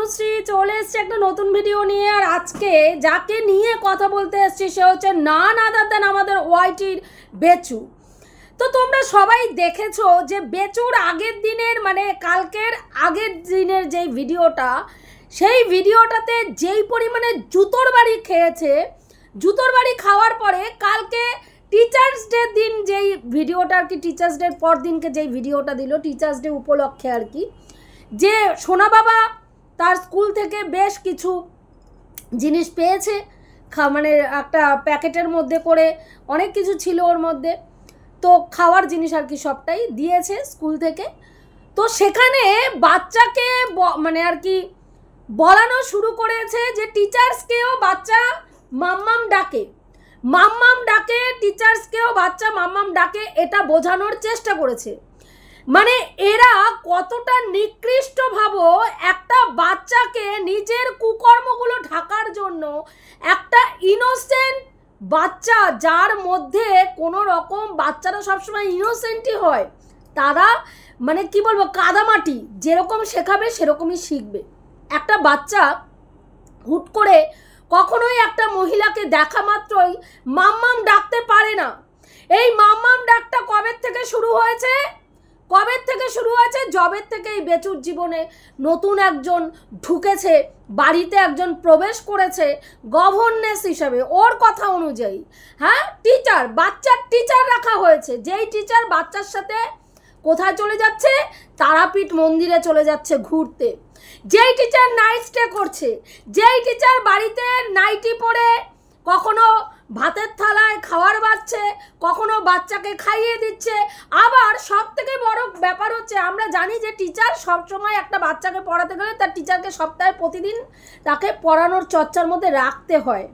তনুশ্রী চলে এসছে একটা নতুন ভিডিও নিয়ে। আর আজকে যাকে নিয়ে কথা বলতে এসছি সে হচ্ছে নান আদার দেন আমাদের ওয়াইটির বেচু। তো তোমরা সবাই দেখেছো যে বেচুর আগের দিনের মানে কালকের আগের দিনের যেই ভিডিওটা, সেই ভিডিওটাতে যেই পরিমাণে জুতোর বাড়ি খেয়েছে, জুতোর বাড়ি খাওয়ার পরে কালকে টিচার্স ডে দিন যেই ভিডিওটা আর কি, টিচার্স ডের পর দিনকে যেই ভিডিওটা দিল টিচার্স ডে উপলক্ষে আর কি, যে সোনা বাবা তার স্কুল থেকে বেশ কিছু জিনিস পেয়েছে, মানে একটা প্যাকেটের মধ্যে করে অনেক কিছু ছিল ওর মধ্যে, তো খাওয়ার জিনিস আর কি সবটাই দিয়েছে স্কুল থেকে। তো সেখানে বাচ্চাকে মানে আর কি বলানো শুরু করেছে যে টিচার্সকেও বাচ্চা মাম্মাম ডাকে, মাম্মাম ডাকে, টিচার্সকেও বাচ্চা মাম্মাম ডাকে, এটা বোঝানোর চেষ্টা করেছে। মানে এরা কতটা নিকৃষ্ট ভাবো, একটা বাচ্চাকে নিজের কুকর্মগুলো ঢাকার জন্য, একটা ইনোসেন্ট বাচ্চা যার মধ্যে কোনো রকম, বাচ্চারা সবসময় ইনোসেন্টই হয়, তারা মানে কি বলবো কাদামাটি যেরকম শেখাবে সেরকমই শিখবে। একটা বাচ্চা হুট করে কখনোই একটা মহিলাকে দেখা মাত্রই মাম্মাম ডাকতে পারে না। এই মাম্মাম ডাকটা কবে থেকে শুরু হয়েছে? জবের থেকে এই বেচুর জীবনে নতুন একজন ঢুকেছে, বাড়িতে একজন প্রবেশ করেছে গভর্নেন্স হিসাবে, ওর কথা অনুযায়ী। হ্যাঁ, টিচার, বাচ্চার টিচার রাখা হয়েছে, যেই টিচার বাচ্চার সাথে কোথায় চলে যাচ্ছে, তারাপীঠ মন্দিরে চলে যাচ্ছে ঘুরতে, যেই টিচার নাইট স্টে করছে, যেই টিচার বাড়িতে নাইটি পরে কখনো ভাতের থালায় খাবার বাড়ছে, কখনো বাচ্চাকে খাইয়ে দিচ্ছে। আবার সব থেকে বড় ব্যাপার হচ্ছে, আমরা জানি যে টিচার সবসময় একটা বাচ্চাকে পড়াতে গেলে তার টিচারকে সপ্তাহে প্রতিদিন তাকে পড়ানোর চর্চার মধ্যে রাখতে হয়।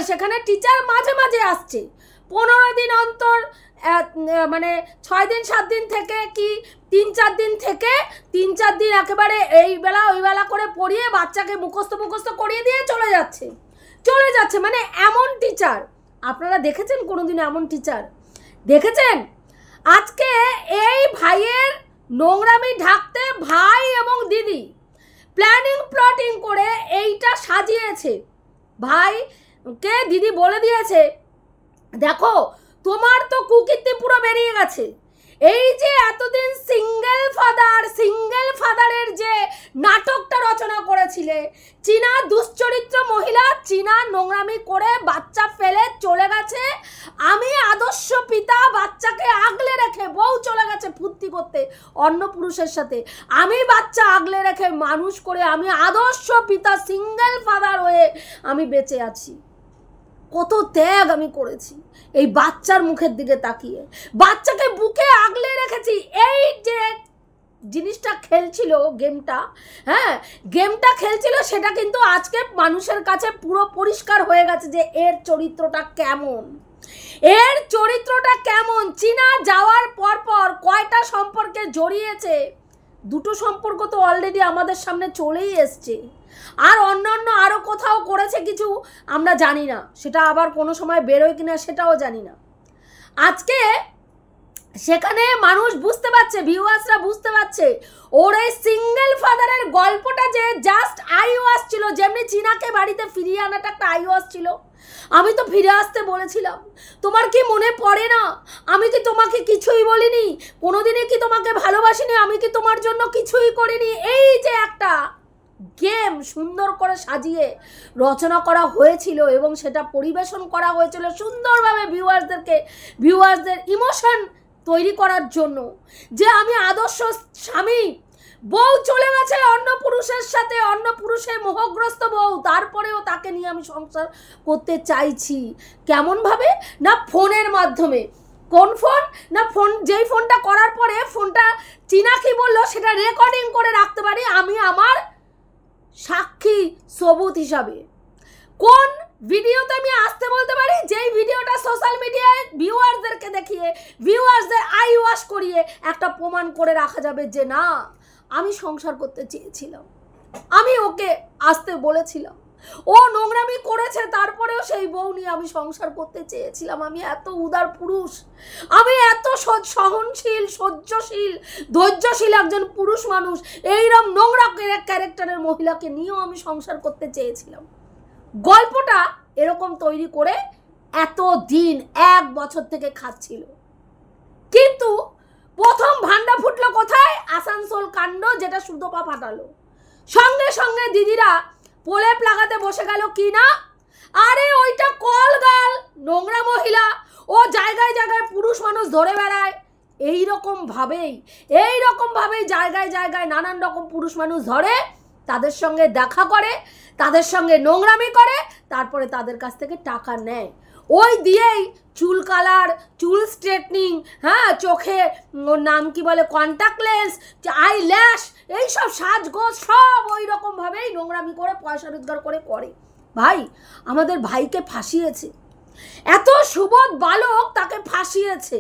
সেখানে টিচার মাঝে মাঝে আসছে, 15 দিন অন্তর, মানে 6 দিন 7 দিন থেকে কি 3-4 দিন থেকে 3-4 দিন একেবারে এই বেলা ওই বেলা করে পড়িয়ে বাচ্চাকে মুখস্থ করিয়ে দিয়ে চলে যাচ্ছে। মানে এমন টিচার আপনারা দেখেছেন কোনোদিন? এমন টিচার দেখেছেন? আজকে এই ভাইয়ের নোংরামি ঢাকতে ভাই এবং দিদি প্লটিং করে এইটা সাজিয়েছে। ভাইকে দিদি বলে দিয়েছে, দেখো তোমার তো কুকীর্তি পুরো বেরিয়ে গেছে, এই যে এতদিন সিঙ্গেল ফাদারের যে নাটকটা রচনা করেছিলে, চীনা দুশ্চরিত্র মহিলা, চীনা নোংরামি করে বাচ্চা ফেলে চলে গেছে, আমি আদর্শ পিতা, বাচ্চাকে আগলে রেখে, বউ চলে গেছে ফুর্তি করতে অন্য পুরুষের সাথে, আমি বাচ্চা আগলে রেখে মানুষ করে, আমি আদর্শ পিতা সিঙ্গেল ফাদার হয়ে আমি বেঁচে আছি, কত ত্যাগ আমি করেছি এই বাচ্চার মুখের দিকে তাকিয়ে, বাচ্চাকে বুকে আগলে রেখেছি। এই যে জিনিসটা খেলছিল গেমটা, হ্যাঁ গেমটা খেলছিল, সেটা কিন্তু আজকে মানুষের কাছে পুরো পরিষ্কার হয়ে গেছে যে এর চরিত্রটা কেমন। চীনা যাওয়ার পর কয়টা সম্পর্কে জড়িয়েছে, 2টো সম্পর্ক তো অলরেডি আমাদের সামনে চলেই এসছে, আর অন্যান্য আরও কোথাও করেছে কিছু আমরা জানি না, সেটা আবার কোনো সময় বেরোয় কিনা সেটাও জানি না। আজকে সেখানে মানুষ বুঝতে পারছে, ভিউয়ার্সরা বুঝতে পারছে, ওর এই সিঙ্গেল ফাদারের গল্পটা যে জাস্ট আইওয়াস ছিল, যেমনি চীনাকে বাড়িতে ফিরিয়ে আনাটা একটা আইওয়াস ছিল। আমি তো ফিরে আসতে বলেছিলাম, তোমার কি মনে পড়ে না? আমি কি তোমাকে কিছুই বলিনি? কোনোদিনই কি তোমাকে ভালোবাসিনি? আমি কি তোমার জন্য কিছুই করিনি? এই যে একটা গেম সুন্দর করে সাজিয়ে রচনা করা হয়েছিল এবং সেটা পরিবেশন করা হয়েছিল সুন্দরভাবে ভিউয়ার্সদের ইমোশন তৈরি করার জন্য, যে আমি আদর্শ স্বামী, বউ চলে গেছে অন্য পুরুষের সাথে, অন্য পুরুষের মোহগ্রস্ত বউ, তারপরেও তাকে নিয়ে আমি সংসার করতে চাইছি। কেমনভাবে? না ফোনের মাধ্যমে। কোন ফোন? না ফোন, যেই ফোনটা করার পরে ফোনটা চীনা কি বললো সেটা রেকর্ডিং করে রাখতে পারি আমি আমার সাক্ষী সবুত হিসাবে। কোন ভিডিওতে আমি আসতে বলতে পারি? যেই ভিডিওটা সোশ্যাল মিডিয়ায় ভিউয়ার্সদেরকে দেখিয়ে, ভিউয়ার্সদের আই ওয়াশ করিয়ে একটা প্রমাণ করে রাখা যাবে যে না, আমি সংসার করতে চেয়েছিলাম, আমি ওকে আসতে বলেছিলাম, ও নোংরামি করেছে, তারপরেও সেই বউ নিয়ে আমি সংসার করতে চেয়েছিলাম, আমি এত উদার পুরুষ, আমি এত সহনশীল, সহ্যশীল, ধৈর্যশীল একজন পুরুষ মানুষ, এইরকম নোংরা ক্যারেক্টারের মহিলাকে নিয়েও আমি সংসার করতে চেয়েছিলাম। গল্পটা এরকম তৈরি করে এত দিন 1 বছর থেকে খাচ্ছিল। কিন্তু প্রথম ভান্ডা ফুটলো কোথায়? আসানসোল কাণ্ড, যেটা সুতপা ফাটালো। সঙ্গে সঙ্গে দিদিরা প্রলেপ লাগাতে বসে গেল কি না, আরে ওইটা কলগাল, নোংরা মহিলা, ও জায়গায় জায়গায় পুরুষ মানুষ ধরে বেড়ায়। এইরকম ভাবেই জায়গায় জায়গায় নানান রকম পুরুষ মানুষ ধরে, তাদের সঙ্গে দেখা করে, তাদের সঙ্গে নোংরামি করে, তারপরে তাদের কাছ থেকে টাকা নেয়। ওই দিয়েই চুল কালার, চুল স্ট্রেটনিং, হ্যাঁ, চোখে ওর নাম কি বলে, কন্ট্যাক্ট লেন্স, আই ল্যাশ, এইসব সাজগোজ সব ওই রকমভাবেই নোংরামি করে পয়সা রোজগার করে। ভাই, আমাদের ভাইকে ফাঁসিয়েছে, এত সুবোধ বালক তাকে ফাঁসিয়েছে।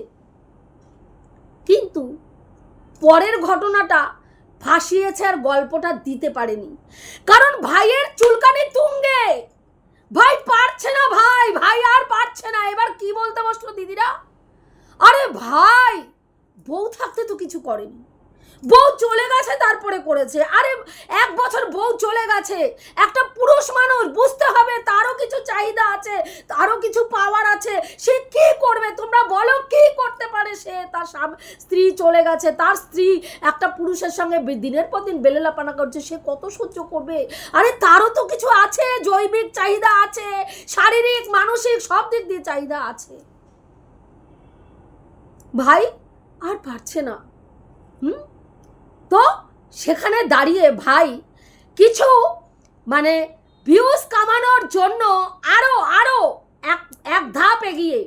কিন্তু পরের ঘটনাটা ফাঁসিয়েছে আর গল্পটা দিতে পারেনি, কারণ ভাইয়ের চুলকানি তুঙ্গে, ভাই পারছে না, ভাই আর পারছে না। এবার কি বলতে বসলো দিদিরা, আরে ভাই বউ থাকতে তো কিছু করেনি, বউ চলে গেছে তারপরে করেছে। আরে 1 বছর বউ চলে গেছে, একটা পুরুষ মানুষ বুঝতে হবে তারও কিছু চাহিদা আছে, তারও কিছু পাওয়ার আছে, সে কি করবে? তোমরা বলো কি করতে পারে সে? তার স্ত্রী চলে গেছে, তার স্ত্রী একটা পুরুষের সঙ্গে দিনের পর দিন বেলেলাপানা করছে, সে কত সহ্য করবে? আরে তারও তো কিছু আছে, জৈবিক চাহিদা আছে, শারীরিক মানসিক সব দিক দিয়ে চাহিদা আছে। ভাই আর পারছে না। তো সেখানে দাঁড়িয়ে ভাই কিছু মানে ভিউজ কামানোর জন্য আরো এক ধাপ এগিয়ে,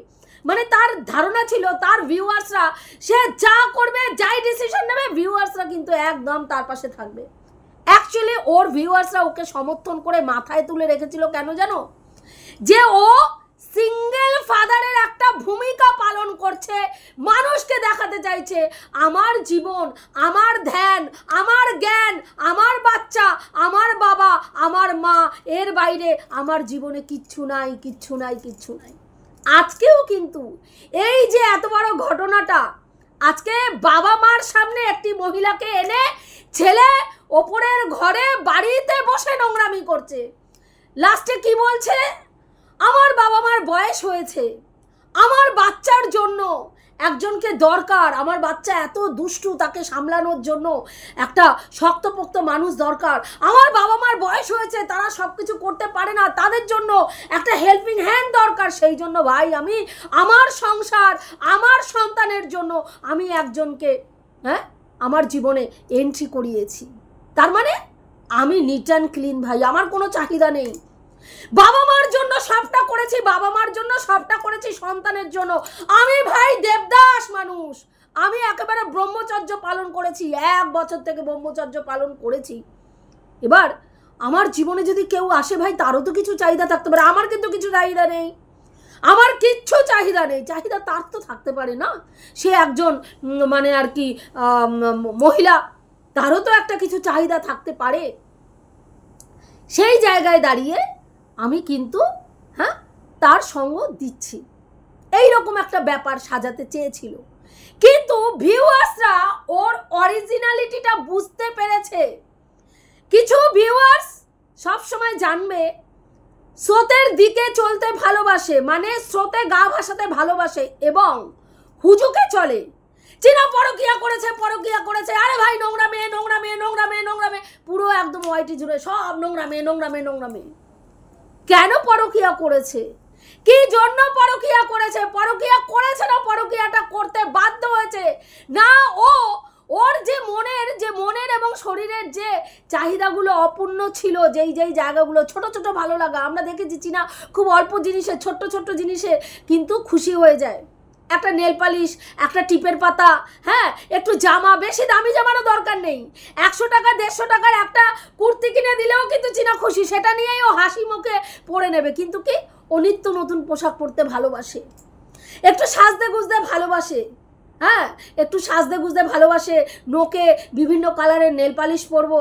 মানে তার ধারণা ছিল তার ভিউয়ার্সরা, সে যা করবে, যাই ডিসিশন নেবে, ভিউয়ার্সরা কিন্তু একদম তার পাশে থাকবে। অ্যাকচুয়ালি ওর ভিউয়ার্সরা ওকে সমর্থন করে মাথায় তুলে রেখেছিল কেন জানো? যে ও সিঙ্গেল ফাদারের একটা ভূমিকা পালন করছে, মানুষকে দেখাতে চাইছে আমার জীবন, আমার ধ্যান, আমার জ্ঞান, আমার বাচ্চা, আমার বাবা, আমার মা, এর বাইরে আমার জীবনে কিচ্ছু নাই। আজকেও কিন্তু এই যে এত বড় ঘটনাটা, আজকে বাবা মার সামনে একটি মহিলাকে এনে ছেলে ওপরের ঘরে বাড়িতে বসে নোংরামি করছে। লাস্টে কি বলছে? আমার বাবা মার বয়স হয়েছে, আমার বাচ্চার জন্য একজনকে দরকার, আমার বাচ্চা এত দুষ্টু, তাকে সামলানোর জন্য একটা শক্তপোক্ত মানুষ দরকার, আমার বাবা মার বয়স হয়েছে, তারা সব কিছু করতে পারে না, তাদের জন্য একটা হেল্পিং হ্যান্ড দরকার। সেই জন্য ভাই আমি আমার সংসার, আমার সন্তানের জন্য আমি একজনকে আমার জীবনে এন্ট্রি করিয়েছি। তার মানে আমি নিট অ্যান্ড ক্লিন ভাই, আমার কোনো চাহিদা নেই। বাবা মার জন্য সবটা করেছি, বাবা মার জন্য সবটা করেছি, সন্তানের জন্য। আমি ভাই দেবদাস মানুষ, আমি একেবারে ব্রহ্মচর্য পালন করেছি, 1 বছর থেকে ব্রহ্মচর্য পালন করেছি। এবার আমার জীবনে যদি কেউ আসে ভাই, তারও তো কিছু চাহিদা থাকতে পারে, আমার কিন্তু কিছু চাহিদা নেই, আমার কিচ্ছু চাহিদা নেই। চাহিদা তার তো থাকতে পারে না, সে একজন মানে আর কি মহিলা, তারও তো একটা কিছু চাহিদা থাকতে পারে। সেই জায়গায় দাঁড়িয়ে আমি কিন্তু তার সঙ্গ দিচ্ছি, এই রকম একটা ব্যাপার সাজাতে চেয়েছিল। কিন্তু ভিউয়ার্সরা ওর অরিজিনালিটিটা বুঝতে পেরেছে। কিছু ভিউয়ার্স সবসময় জানবে স্রোতের দিকে চলতে ভালোবাসে, মানে স্রোতে গা ভাসাতে ভালোবাসে এবং হুজুকে চলে। চীনা পরকিয়া করেছে, আরে ভাই নোংরা মেয়ে, পুরো একদম ওয়াইটি জুড়ে সব নোংরা মেয়ে। কেন পরকিয়া করেছে? কি জন্য পরকিয়া করেছে? পরকিয়া করেছে না পরকিয়াটা করতে বাধ্য হয়েছে না? ওর যে মনের এবং শরীরের যে চাহিদাগুলো অপূর্ণ ছিল, যেই জায়গাগুলো ছোট ছোট ভালো লাগা, আমরা দেখেছি চীনা খুব অল্প জিনিসে, ছোট্ট জিনিসে কিন্তু খুশি হয়ে যায়। একটা নেল পালিশ, একটা টিপের পাতা, একটু জামা, বেশি দামি জামারও দরকার নেই, 100 টাকা 150 টাকার একটা কুর্তি কিনে দিলেও কিন্তু চীনা খুশি, সেটা নিয়েই ও হাসি মুখে পরে নেবে। কিন্তু কি, ও নিত্য নতুন পোশাক পরতে ভালোবাসে, একটু সাজতে গুজতে ভালোবাসে, একটু সাজতে গুজতে ভালোবাসে, নোকে বিভিন্ন কালারের নেল পালিশ পরবো,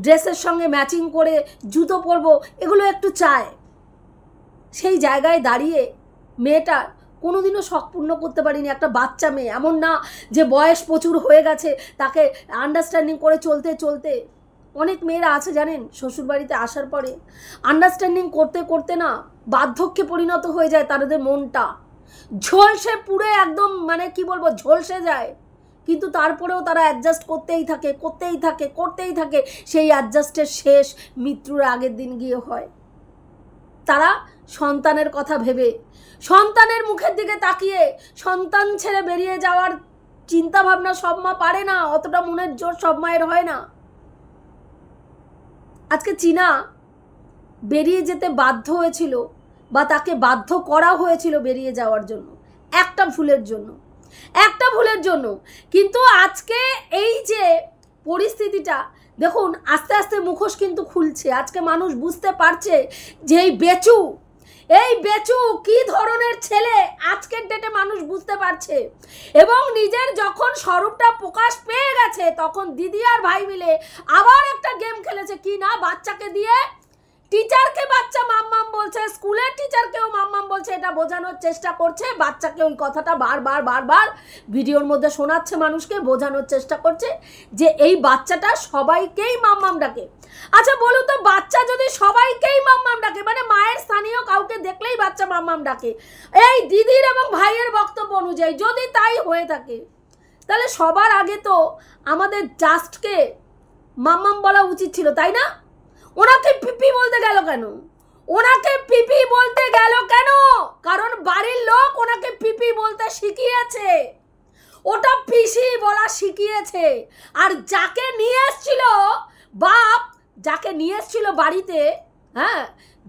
ড্রেসের সঙ্গে ম্যাচিং করে জুতো পরবো, এগুলো একটু চায়। সেই জায়গায় দাঁড়িয়ে মেয়েটার কোনোদিনও শখ পূর্ণ করতে পারিনি। একটা বাচ্চা মেয়ে, এমন না যে বয়স প্রচুর হয়ে গেছে, তাকে আন্ডারস্ট্যান্ডিং করে চলতে চলতে। অনেক মেয়েরা আছে জানেন, শ্বশুরবাড়িতে আসার পরে আন্ডারস্ট্যান্ডিং করতে করতে না বার্ধক্যে পরিণত হয়ে যায়, তাদের মনটা ঝলসে পুড়ে একদম মানে কি বলবো ঝলসে যায়, কিন্তু তারপরেও তারা অ্যাডজাস্ট করতেই থাকে করতেই থাকে করতেই থাকে। সেই অ্যাডজাস্টের শেষ মৃত্যুর আগের দিন গিয়ে হয়। তারা সন্তানের কথা ভেবে, সন্তানের মুখের দিকে তাকিয়ে সন্তান ছেড়ে বেরিয়ে যাওয়ার চিন্তা ভাবনা সব মা পারে না, অতটা মনের জোর সব মায়ের হয় না। আজকে চীনা বেরিয়ে যেতে বাধ্য হয়েছিল বা তাকে বাধ্য করা হয়েছিল বেরিয়ে যাওয়ার জন্য একটা ভুলের জন্য, একটা ভুলের জন্য। কিন্তু আজকে এই যে পরিস্থিতিটা দেখুন, আস্তে আস্তে মুখোশ কিন্তু খুলছে। আজকে মানুষ বুঝতে পারছে যে এই বেচু কি ধরনের ছেলে আজকের ডেটে মানুষ বুঝতে পারছে। এবং নিজের যখন স্বরূপটা প্রকাশ পেয়ে গেছে, তখন দিদি আর ভাই মিলে আবার একটা গেম খেলেছে, কি না, বাচ্চাকে দিয়ে টিচারকে বাচ্চা মাম্মাম বলছে, স্কুলের টিচারকেও মাম্মাম বলছে, এটা বোঝানোর চেষ্টা করছে বাচ্চাকে। ওই কথাটা বারবার ভিডিওর মধ্যে শোনাচ্ছে, মানুষকে বোঝানোর চেষ্টা করছে যে এই বাচ্চাটা সবাইকেই মাম্মাম ডাকে। আচ্ছা বলুন তো, বাচ্চা যদি সবাইকেই মাম্মাম ডাকে, মানে মায়ের স্থানীয় কাউকে দেখলেই বাচ্চা মাম্মাম ডাকে, এই দিদির এবং ভাইয়ের বক্তব্য অনুযায়ী যদি তাই হয়ে থাকে, তাহলে সবার আগে তো আমাদের জাস্টকে মাম্মাম বলা উচিত ছিল, তাই না? ওনাকে পিপি বলতে গেল কেন? ওনাকে পিপি বলতে গেল কেন? কারণ বাড়ির লোক ওনাকে পিপি বলতে শিখিয়েছে, ওটা পিসি বলা শিখিয়েছে। আর যাকে নিয়ে এসছিল বাপ, যাকে নিয়ে এসছিল বাড়িতে, হ্যাঁ,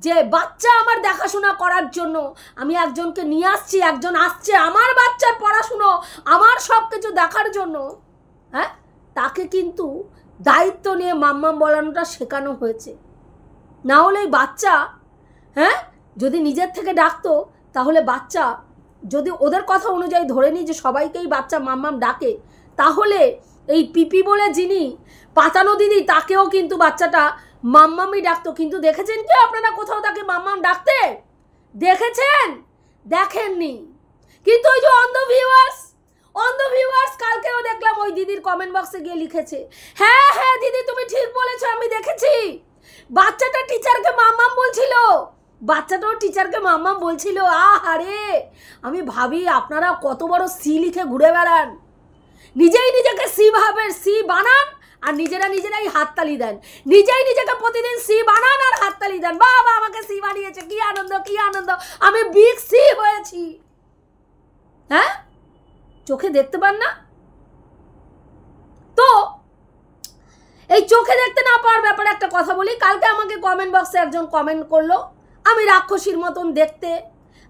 যে বাচ্চা আমার দেখাশোনা করার জন্য আমি একজনকে নিয়ে আসছি, একজন আসছে আমার বাচ্চার পড়াশুনো, আমার সব কিছু দেখার জন্য, হ্যাঁ, তাকে কিন্তু দায়িত্ব নিয়ে মাম্মাম বলানোটা শেখানো হয়েছে। না হলে বাচ্চা, হ্যাঁ, যদি নিজের থেকে ডাকতো, তাহলে বাচ্চা যদি ওদের কথা অনুযায়ী ধরে নিই যে সবাইকেই বাচ্চা মাম্মাম ডাকে, তাহলে এই পিপি বলে যিনি পাতানো দিদি, তাকেও কিন্তু বাচ্চাটা মাম্মামই ডাকতো। কিন্তু দেখেছেন কি আপনারা কোথাও তাকে মাম্মাম ডাকতে দেখেছেন? দেখেননি। কিন্তু ওই যে অন্ধ ভিউয়ার্স কালকেও দেখলাম ওই দিদির কমেন্ট বক্সে গিয়ে লিখেছে, হ্যাঁ হ্যাঁ দিদি তুমি ঠিক বলেছো, আমি দেখেছি বাচ্চাটা টিচারকে মাম্মাম বলছিল, বাচ্চাটাও টিচারকে মাম্মাম বলছিল। আহারে, আমি ভাবি আপনারা কত বড় সি লিখে ঘুরে বেড়ান, নিজেই নিজেকে সি ভাবেন, সি বানান আর নিজেরাই হাততালি দেন, নিজেই নিজেকে প্রতিদিন সি বানান আর হাততালি দেন, বাবা আমাকে সি বানিয়েছে, কি আনন্দ কি আনন্দ, আমি বিগ সি হয়েছি। হ্যাঁ, চোখে দেখতে পান না তো? এই চোখে দেখতে না পাওয়ার ব্যাপারে একটা কথা বলি। কালকে আমাকে কমেন্ট বক্সে একজন কমেন্ট করলো, আমি রাক্ষসীর মতন দেখতে,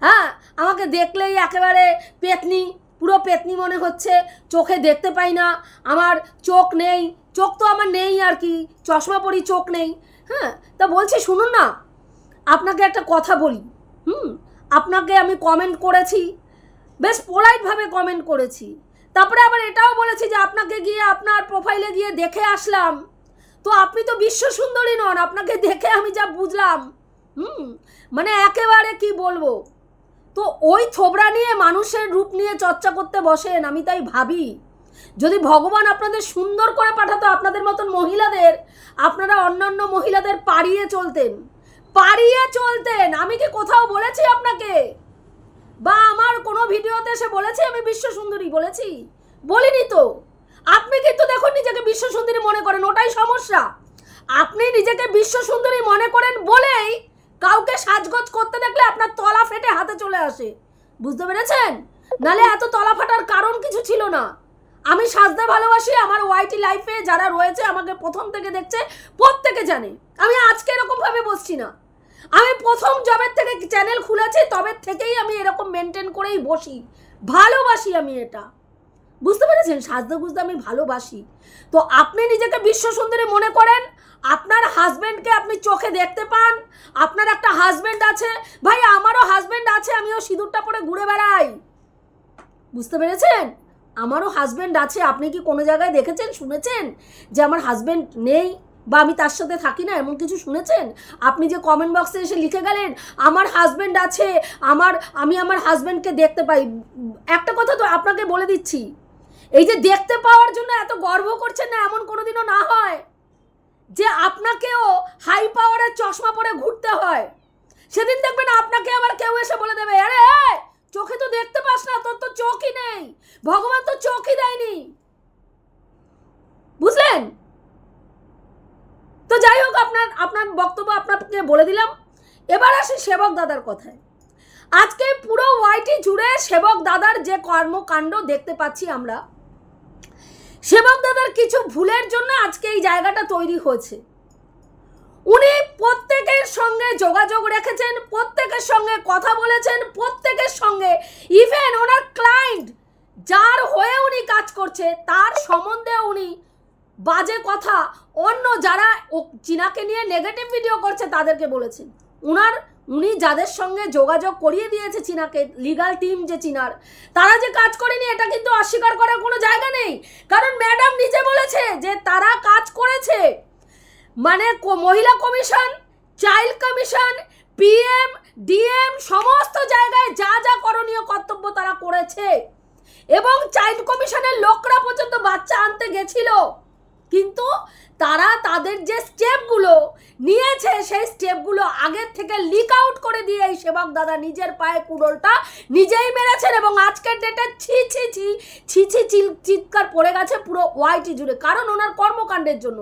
হ্যাঁ, আমাকে দেখলেই একেবারে পেতনি, পুরো পেতনি মনে হচ্ছে, চোখে দেখতে পাই না, আমার চোখ নেই, চোখ তো আমার নেই আর কি, চশমা পরি, চোখ নেই। হ্যাঁ, তা বলছি শুনুন না, আপনাকে একটা কথা বলি। আপনাকে আমি কমেন্ট করেছি, বেশ পোলাইটভাবে কমেন্ট করেছি, তারপরে আবার এটাও বলেছি যে আপনাকে গিয়ে আপনার প্রোফাইলে গিয়ে দেখে আসলাম, তো আপনি তো বিশ্ব সুন্দরী নন, আপনাকে দেখে আমি যা বুঝলাম, মানে একেবারে কি বলবো। তো ওই থোবরা নিয়ে মানুষের রূপ নিয়ে চর্চা করতে বসেন। আমি তাই ভাবি, যদি ভগবান আপনাদের সুন্দর করে পাঠাতো, আপনাদের মতন মহিলাদের, আপনারা অন্যান্য মহিলাদের পাড়িয়ে চলতেন। আমি কি কোথাও বলেছি আপনাকে, বা আমার কোনো ভিডিওতে এসে বলেছি আমি বিশ্ব সুন্দরী? বলিনি তো। আপনি কিন্তু দেখুন নিজেকে বিশ্ব সুন্দরী মনে করেন, ওটাই সমস্যা। আপনি নিজেকে বিশ্ব সুন্দরী মনে করেন বলেই কাউকে সাজগোজ করতে দেখলে আপনার তলা ফেটে হাতে চলে আসে, বুঝতে পেরেছেন? নালে এত তলা ফাটার কারণ কিছু ছিল না। আমি সাজতে ভালোবাসি, আমার ওয়াইটি লাইফে যারা রয়েছে, আমাকে প্রথম থেকে দেখছে, প্রত্যেকে জানে আমি আজকে এরকম ভাবে বসছি না। আমি প্রথম জবের থেকে চ্যানেল খুলেছি, তবে থেকেই আমি এরকম মেনটেন করেই বসি, ভালোবাসি আমি এটা, বুঝতে পেরেছেন? সাজতে গুজতে আমি ভালোবাসি। তো আপনি নিজেকে বিশ্ব সুন্দরী মনে করেন, আপনার হাজব্যান্ডকে আপনি চোখে দেখতে পান, আপনার একটা হাজব্যান্ড আছে, ভাই আমারও হাজব্যান্ড আছে, আমিও সিঁদুরটা পরে ঘুরে বেড়াই, বুঝতে পেরেছেন? আমারও হাজব্যান্ড আছে। আপনি কি কোনো জায়গায় দেখেছেন, শুনেছেন যে আমার হাজব্যান্ড নেই? বা আমি তার সাথে থাকি না, এমন কিছু শুনেছেন? আপনি যে কমেন্ট বক্সে এসে লিখে গেলেন আমার হাজব্যান্ড আছে, আমি আমার হাজব্যান্ডকে দেখতে পাই। একটা কথা তো আপনাকে বলে দিচ্ছি, এই যে দেখতে পাওয়ার জন্য এত গর্ব করছেন না, এমন কোনোদিনও না হয় যে আপনাকেও হাই পাওয়ারের চশমা পরে ঘুরতে হয়। সেদিন দেখবেন আপনাকে আবার কেউ এসে বলে দেবে আরে চোখে তো দেখতে পাস না, তোর তো চোখই নেই, ভগবান তো চোখই দেয়নি। বুঝলেন? তো যাই হোক, আপনার বক্তব্য আপনাকে বলে দিলাম। এবার আসি সেবক দাদার কথায়। আজকে পুরো ওয়াইটি জুড়ে সেবক দাদার যে কর্মকাণ্ড দেখতে পাচ্ছি আমরা, সেবক দাদার কিছু ভুলের জন্য আজকে এই জায়গাটা তৈরি হয়েছে। উনি প্রত্যেকের সঙ্গে যোগাযোগ রেখেছেন, প্রত্যেকের সঙ্গে কথা বলেছেন, প্রত্যেকের সঙ্গে ইভেন ওনার ক্লায়েন্ট যার হয়ে উনি কাজ করছে তার সম্বন্ধে উনি বাজে কথা অন্য যারা চীনাকে নিয়ে নেগেটিভ ভিডিও করছে তাদেরকে বলেছেন। উনি যাদের সঙ্গে যোগাযোগ করিয়ে দিয়েছে চীনাকে, লিগাল টিম যে চীনার, তারা যে কাজ করেনি এটা কিন্তু অস্বীকার করার কোনো জায়গা নেই। কারণ ম্যাডাম নিজে বলেছে যে তারা কাজ করেছে, মানে মহিলা commission, child commission, PM, DM সমস্ত জায়গায় যা যা করণীয় কর্তব্য তারা করেছে। এবং চাইল্ড কমিশনের লোকরা পর্যন্ত বাচ্চা আনতে গেছিল, কিন্তু তারা তাদের যে স্টেপগুলো নিয়েছে সেই স্টেপগুলো আগের থেকে লিক আউট করে দিয়ে এই সেবক দাদা নিজের পায়ে কুড়োলটা নিজেই মেরেছেন। এবং আজকের ডেটে ছি ছি ছি ছি ছি চিৎকার পড়ে গেছে পুরো ওয়াইটি জুড়ে, কারণ ওনার কর্মকাণ্ডের জন্য।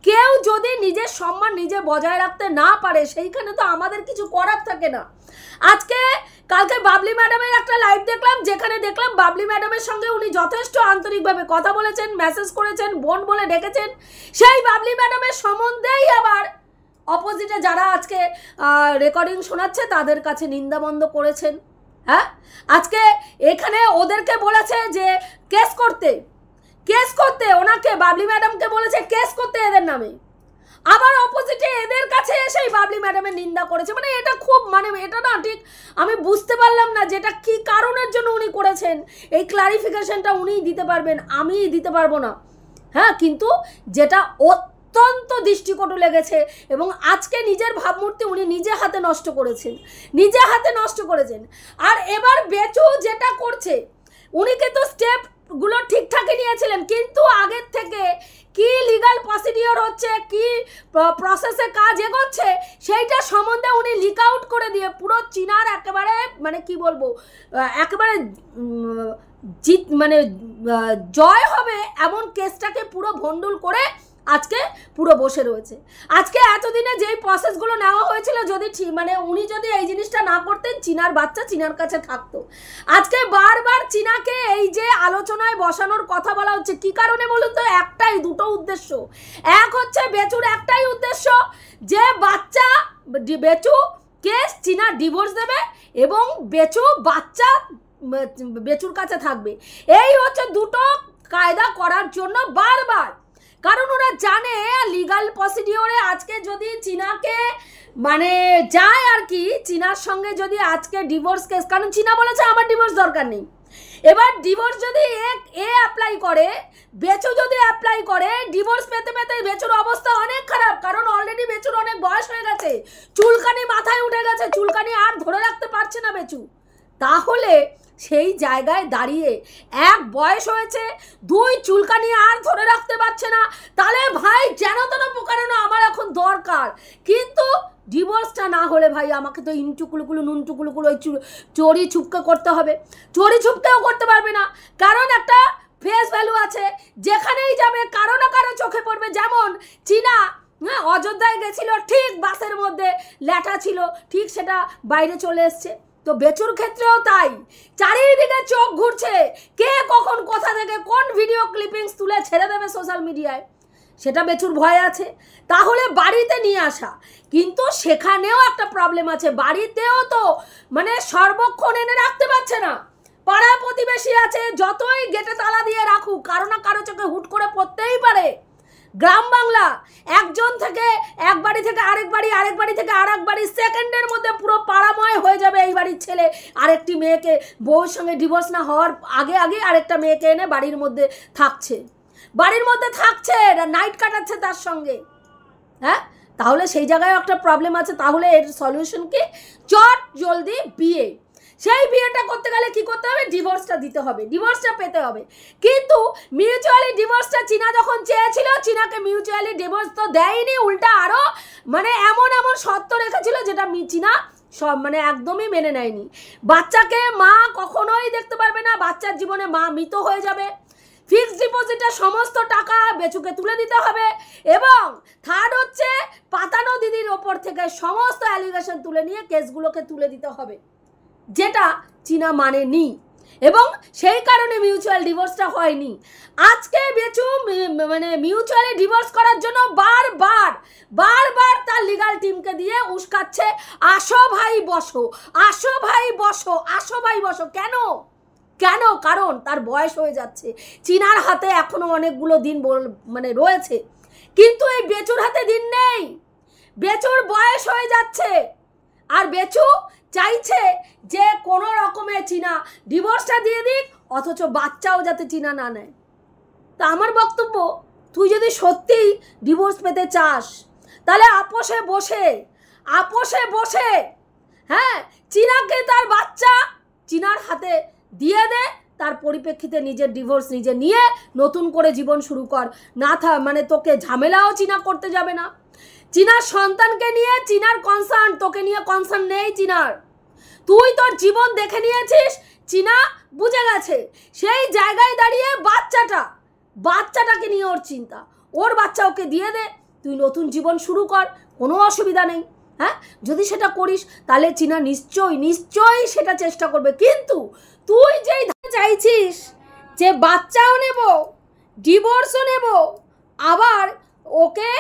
কেউ যদি নিজের সম্মান নিজে বজায় রাখতে না পারে সেইখানে তো আমাদের কিছু করার থাকে না। কালকে বাবলি ম্যাডামের একটা লাইভ দেখলাম, যেখানে দেখলাম বাবলি ম্যাডামের সঙ্গে উনি যথেষ্ট আন্তরিকভাবে কথা বলেছেন, মেসেজ করেছেন, বোন বলে ডেকেছেন। সেই বাবলি ম্যাডামের সম্বন্ধেই আবার অপোজিটে যারা আজকে রেকর্ডিং শোনাচ্ছে তাদের কাছে নিন্দাবন্ধ করেছেন। হ্যাঁ, আজকে এখানে ওদেরকে বলেছে যে কেস করতে ওনাকে, বাবলি ম্যাডামকে বলেছে কেস করতে এদের নামে। আবার অপোজিটে এদের কাছে এসেই বাবলি ম্যাডামের নিন্দা করেছে। মানে এটা খুব, মানে এটা না ঠিক আমি বুঝতে পারলাম না যেটা কি কারণের জন্য উনি করেছেন। এই ক্লারিফিকেশনটা উনিই দিতে পারবেন, আমিই দিতে পারবো না। হ্যাঁ, কিন্তু যেটা অত্যন্ত দৃষ্টিকটু লেগেছে, এবং আজকে নিজের ভাবমূর্তি উনি নিজে হাতে নষ্ট করেছেন। আর এবার বেচু যেটা করছে, উনি কিন্তু স্টেপগুলো ঠিকঠাকই নিয়েছিলেন, কিন্তু আগের থেকে কি লিগাল প্রসিডিওর হচ্ছে, কি প্রসেসে কাজ এগোচ্ছে সেইটা সম্বন্ধে উনি লিক আউট করে দিয়ে পুরো চীনার একেবারে, মানে কি বলবো, একেবারে জয় হবে এমন কেসটাকে পুরো ভন্ডুল করে আজকে পুরো বসে রয়েছে। আজকে এতদিনে যেই প্রসেসগুলো নেওয়া হয়েছিল, যদি উনি যদি এই জিনিসটা না করতেন, চীনার বাচ্চা চীনার কাছে থাকতো। আজকে বারবার চীনাকে এই যে আলোচনায় বসানোর কথা বলা হচ্ছে, কি কারণে বলুন তো? একটাই, দুটো উদ্দেশ্য। এক হচ্ছে বেচুর একটাই উদ্দেশ্য যে বেচু কেস চীনা ডিভোর্স দেবে এবং বেচুর কাছে থাকবে। এই হচ্ছে দুটো কায়দা করার জন্য বারবার, কারণ ওরা জানে লিগাল প্রসিডিওরে আজকে যদি চীনাকে যায় আর কি, চীনার সঙ্গে যদি আজকে ডিভোর্স কেস, কারণ চীনা বলেছে আমার ডিভোর্স দরকার নেই। এবার ডিভোর্স যদি অ্যাপ্লাই করে, বেচু যদি অ্যাপ্লাই করে, ডিভোর্স পেতে পেতে বেচুর অবস্থা অনেক খারাপ, কারণ অলরেডি বেচুর অনেক বয়স হয়ে গেছে, চুলকানি মাথায় উঠে গেছে, চুলকানি আর ধরে রাখতে পারছে না বেচু। তাহলে সেই জায়গায় দাঁড়িয়ে, এক বয়স হয়েছে, দুই চুলকানি আর ধরে রাখতে পারছে না, তাহলে ভাই যেন তেন প্রকারেণ আমার এখন দরকার। কিন্তু ডিভোর্সটা না হলে ভাই আমাকে তো ইনটুকুলুকুলু নুনটুকুলুকুলু ওই চড়ি ছুপকে করতে হবে। চড়ি ছুপকেও করতে পারবে না, কারণ একটা ফেস ভ্যালু আছে, যেখানেই যাবে কারো না কারো চোখে পড়বে। যেমন চীনা অযোধ্যায় গেছিল, ঠিক বাসের মধ্যে ল্যাঠা ছিল, ঠিক সেটা বাইরে চলে এসছে। তো বেচুর ক্ষেত্রেও তাই, চারিদিকে চোখ ঘুরছে, কে কখন কোথা থেকে কোন ভিডিও ক্লিপিংস তুলে ছেড়ে দেবে সোশ্যাল মিডিয়ায়, সেটা বেচুর ভয় আছে। তাহলে বাড়িতে নিয়ে আসা, কিন্তু সেখানেও একটা প্রবলেম আছে, বাড়িতেও তো সর্বক্ষণ এনে রাখতে পারছে না। পাড়া প্রতিবেশী আছে, যতই গেটে তালা দিয়ে রাখুক, কারো না কারো চোখে হুট করে পড়তেই পারে। গ্রাম বাংলা, একজন থেকে এক বাড়ি থেকে আরেক বাড়ি, আরেক বাড়ি থেকে আরেক বাড়ি, সেকেন্ডের মধ্যে পুরো পাড়াময় হয়ে যাবে এই বাড়ির ছেলে আরেকটি মেয়েকে, বউয়ের সঙ্গে ডিভোর্স না হওয়ার আগে আরেকটা মেয়েকে এনে বাড়ির মধ্যে থাকছে, নাইট কাটাচ্ছে তার সঙ্গে। হ্যাঁ, তাহলে সেই জায়গায় একটা প্রবলেম আছে। তাহলে এর সলিউশন কি? চট জলদি বিয়ে। সেই বিয়েটা করতে গেলে কি করতে হবে? ডিভোর্সটা দিতে হবে, ডিভোর্সটা পেতে হবে। কিন্তু মিউচুয়ালি ডিভোর্সটা চীনা যখন চেয়েছিল, চীনাকে মিউচুয়ালি ডিভোর্স তো দেয়নি, উল্টা আরও মানে এমন এমন শর্ত রেখেছিল যেটা চীনা সব মানে একদমই মেনে নেয়নি। বাচ্চাকে মা কখনোই দেখতে পারবে না, বাচ্চার জীবনে মা মৃত হয়ে যাবে, ফিক্সড ডিপোজিটের সমস্ত টাকা বেচুকে তুলে দিতে হবে, এবং থার্ড হচ্ছে পাতানো দিদির ওপর থেকে সমস্ত অ্যালিগেশন তুলে নিয়ে কেসগুলোকে তুলে দিতে হবে, যেটা চীনা মানেনি, এবং সেই কারণে মিউচুয়াল ডিভোর্সটা হয়নি। আজকে বেচু মানে মিউচুয়ালি ডিভোর্স করার জন্য বারবার বারবার তার লিগাল টিমকে দিয়ে উস্কাচ্ছে, আসো ভাই বসো, আসো ভাই বসো, আসো ভাই বসো। কেন? কেন? কারণ তার বয়স হয়ে যাচ্ছে। চীনার হাতে এখনো অনেকগুলো দিন মানে রয়েছে, কিন্তু এই বেচুর হাতে দিন নেই। বেচুর বয়স হয়ে যাচ্ছে, আর বেচু চাইছে যে কোনো রকমে চীনা ডিভোর্সটা দিয়ে দিক, অথচ বাচ্চাও যাতে চীনা না নেয়। তা আমার বক্তব্য, তুই যদি সত্যিই ডিভোর্স পেতে চাস, তাহলে আপোষে বসে হ্যাঁ চীনাকে তার বাচ্চা চীনার হাতে দিয়ে দে, তার পরিপ্রেক্ষিতে নিজের ডিভোর্স নিজে নিয়ে নতুন করে জীবন শুরু কর। না মানে তোকে ঝামেলাও চীনা করতে যাবে না। চীনার সন্তানকে নিয়ে চীনার কনসার্ন, তোকে নিয়ে কনসার্ন নেই চীনার। তুই তোর জীবন দেখে নিয়েছিস, চীনা বুঝে গেছে। সেই জায়গায় দাঁড়িয়ে বাচ্চাটাকে নিয়ে ওর চিন্তা, ওর বাচ্চা ওকে দিয়ে দে, তুই নতুন জীবন শুরু কর, কোনো অসুবিধা নেই। হ্যাঁ, যদি সেটা করিস তাহলে চীনা নিশ্চয়ই সেটা চেষ্টা করবে। কিন্তু তুই যেই চাইছিস যে বাচ্চাও নেব, ডিভোর্সও নেব, আবার ওকে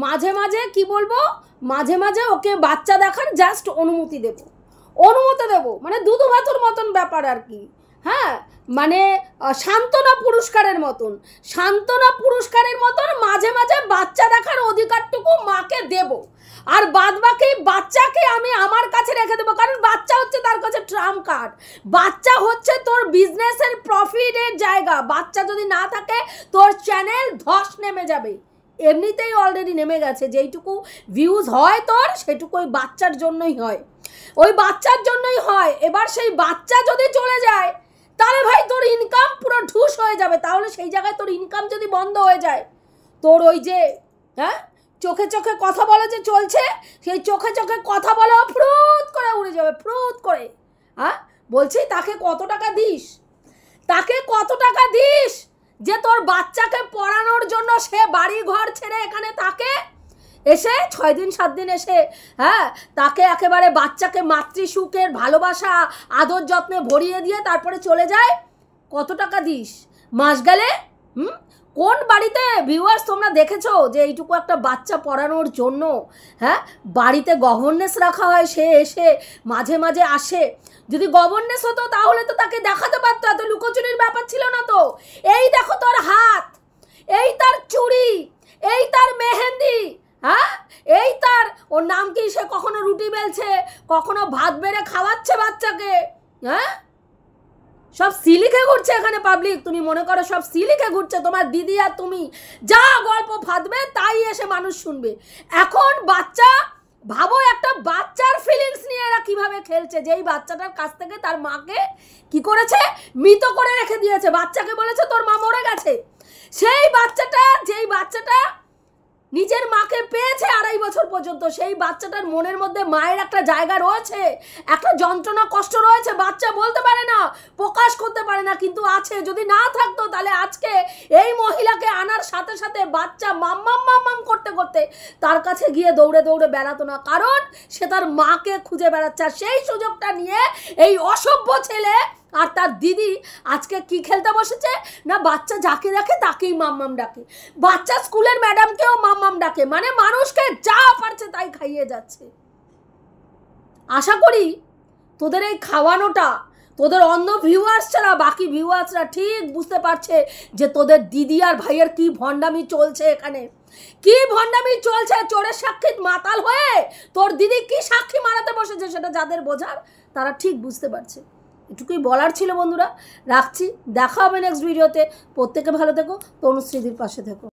মাঝে মাঝে কি বলবো, মাঝে মাঝে ওকে বাচ্চা দেখার জাস্ট অনুমতি দেব, মানে দুধু ভাতুর মতন ব্যাপার আর কি। হ্যাঁ, মানে সান্ত্বনা পুরস্কারের মতন মাঝে মাঝে বাচ্চা দেখার অধিকারটুকু মাকে দেব, আর বাদ বাকি বাচ্চাকে আমি আমার কাছে রেখে দেবো। কারণ বাচ্চা হচ্ছে তার কাছে ট্রাম্প কার্ড, বাচ্চা হচ্ছে তোর বিজনেসের প্রফিটের জায়গা। বাচ্চা যদি না থাকে তোর চ্যানেল ধস নেমে যাবে, এমনিতেই অলরেডি নেমে গেছে। যেইটুকু ভিউজ হয় তোর, সেটুকু ওই বাচ্চার জন্যই হয়, এবার সেই বাচ্চা যদি চলে যায়, তাহলে ভাই তোর ইনকাম পুরো ঢুস হয়ে যাবে। তাহলে সেই জায়গায় তোর ইনকাম যদি বন্ধ হয়ে যায়, তোর ওই যে হ্যাঁ চোখে চোখে কথা বলা যে চলছে, সেই চোখে চোখে কথা বলা ফ্রুত করে উড়ে যাবে, ফ্রুত করে। হ্যাঁ, বলছি তাকে কত টাকা দিস যে তোর বাচ্চাকে পড়ানোর জন্য সে বাড়ি ঘর ছেড়ে এখানে থাকে, এসে 6 দিন 7 দিন এসে হ্যাঁ তাকে একেবারে বাচ্চাকে মাতৃসুখের ভালোবাসা আদর যত্নে ভরিয়ে দিয়ে তারপরে চলে যায়। কত টাকা দিস মাস গেলে? কোন বাড়িতে ভিউয়ার্স তোমরা দেখেছো যে এইটুকু একটা বাচ্চা পড়ানোর জন্য হ্যাঁ বাড়িতে গভর্নেন্স রাখা হয়, সে এসে মাঝে মাঝে আসে? যদি গভর্নেন্স হতো তাহলে তো তাকে দেখাতে পারতো, এত লুকোচুরির ব্যাপার ছিল না তো। এই দেখো তোর হাত, এই তার চুড়ি, এই তার মেহেন্দি, হ্যাঁ এই তার, ওর নাম কি, সে কখনো রুটি বেলছে, কখনো ভাত বেড়ে খাওয়াচ্ছে বাচ্চাকে। হ্যাঁ, সব সিলিখে ঘুরছে এখানে পাবলিক। তুমি মনে করো সব সিলিখে ঘুরছে, তোমার দিদি আর তুমি যা গল্প ফাঁদবে তাই এসে মানুষ শুনবে। এখন বাচ্চা, ভাবো একটা বাচ্চার ফিলিংস নিয়ে এরা কিভাবে খেলছে। যেই বাচ্চাটার কাছ থেকে তার মাকে কি করেছে, মৃত করে রেখে দিয়েছে, বাচ্চাকে বলেছে তোর মা মরে গেছে। সেই বাচ্চাটা, যেই বাচ্চাটা নিজের মাকে পেয়েছে 2.5 বছর পর্যন্ত, সেই বাচ্চাটার মনের মধ্যে মায়ের একটা জায়গা রয়েছে, একটা যন্ত্রণা কষ্ট রয়েছে, বাচ্চা বলতে পারে না, প্রকাশ করতে পারে না, কিন্তু আছে। যদি না থাকতো তাহলে আজকে এই মহিলাকে আনার সাথে সাথে বাচ্চা মাম্মাম করতে করতে তার কাছে গিয়ে দৌড়ে দৌড়ে বেড়াতো না, কারণ সে তার মাকে খুঁজে বেড়াচ্ছে। আর সেই সুযোগটা নিয়ে এই অসভ্য ছেলে আর তার দিদি আজকে কি খেলতে বসেছে না, বাচ্চা যাকে দেখে তাকেই মাম্মাম ডাকে, বাচ্চা স্কুলের ম্যাডামকেও মাম্মাম ডাকে, মানে মানুষকে যা পারছে তাই খাইয়ে যাচ্ছে। আশা করি তোদের এই খাওয়ানোটা তোদের অন্য ভিউয়ার্স ছাড়া বাকি ভিউয়ার্সরা ঠিক বুঝতে পারছে যে তোদের দিদি আর ভাইয়ের কি ভণ্ডামি চলছে এখানে, কি ভণ্ডামি চলছে। চোরের সাক্ষী মাতাল হয়ে তোর দিদি কি সাক্ষী মারাতে বসেছে, সেটা যাদের বোঝার তারা ঠিক বুঝতে পারছে। এটুকুই বলার ছিল বন্ধুরা, রাখছি, দেখা হবে নেক্সট ভিডিওতে। প্রত্যেকে ভালো থেকো, তনুশ্রীদির পাশে থেকো।